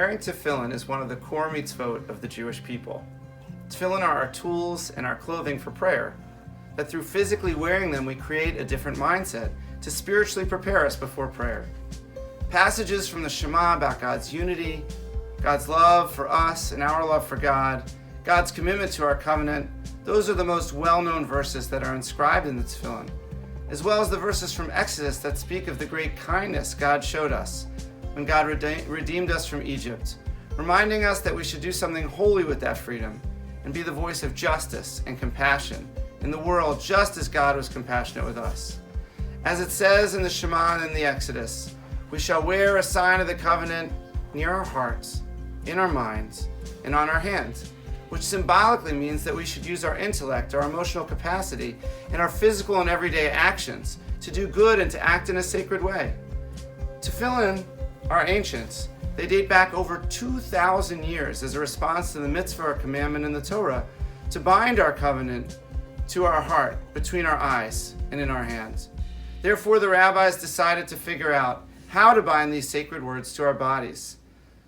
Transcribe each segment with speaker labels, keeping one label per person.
Speaker 1: wearing tefillin is one of the core mitzvot of the Jewish people. Tefillin are our tools and our clothing for prayer, that through physically wearing them we create a different mindset to spiritually prepare us before prayer. Passages from the Shema about God's unity, God's love for us and our love for God, God's commitment to our covenant, those are the most well-known verses that are inscribed in the tefillin, as well as the verses from Exodus that speak of the great kindness God showed us when God redeemed us from Egypt, reminding us that we should do something holy with that freedom and be the voice of justice and compassion in the world just as God was compassionate with us. As it says in the Shema and in the Exodus, we shall wear a sign of the covenant near our hearts, in our minds, and on our hands, which symbolically means that we should use our intellect, our emotional capacity, and our physical and everyday actions to do good and to act in a sacred way. Tefillin are ancient. They date back over 2,000 years as a response to the mitzvah or commandment in the Torah to bind our covenant to our heart, between our eyes, and in our hands. Therefore, the rabbis decided to figure out how to bind these sacred words to our bodies.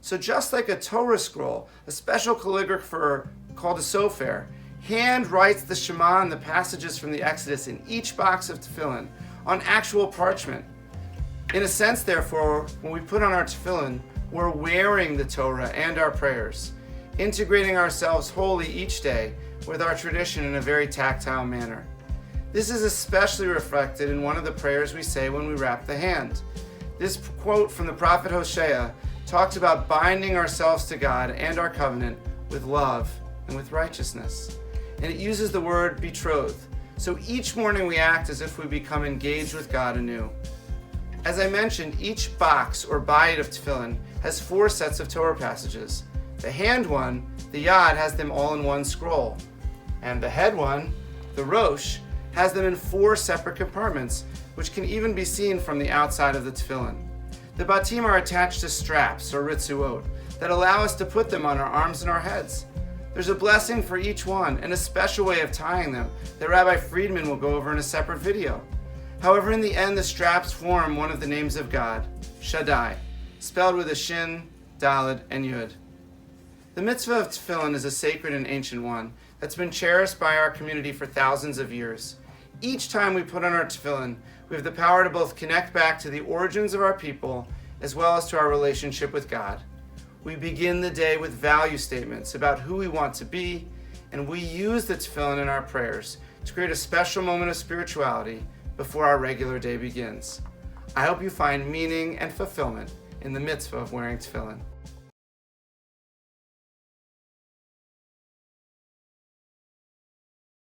Speaker 1: So just like a Torah scroll, a special calligrapher called a sofer hand writes the Shema and the passages from the Exodus in each box of tefillin on actual parchment. In a sense, therefore, when we put on our tefillin, we're wearing the Torah and our prayers, integrating ourselves wholly each day with our tradition in a very tactile manner. This is especially reflected in one of the prayers we say when we wrap the hand. This quote from the prophet Hosea talks about binding ourselves to God and our covenant with love and with righteousness. And it uses the word betrothed. So each morning we act as if we become engaged with God anew. As I mentioned, each box or bayit of tefillin has 4 sets of Torah passages. The hand one, the yad, has them all in one scroll. And the head one, the rosh, has them in 4 separate compartments, which can even be seen from the outside of the tefillin. The batim are attached to straps, or ritzuot, that allow us to put them on our arms and our heads. There's a blessing for each one, and a special way of tying them that Rabbi Friedman will go over in a separate video. However, in the end, the straps form one of the names of God, Shaddai, spelled with a shin, daled, and yud. The mitzvah of tefillin is a sacred and ancient one that's been cherished by our community for thousands of years. Each time we put on our tefillin, we have the power to both connect back to the origins of our people as well as to our relationship with God. We begin the day with value statements about who we want to be, and we use the tefillin in our prayers to create a special moment of spirituality before our regular day begins. I hope you find meaning and fulfillment in the mitzvah of wearing tefillin.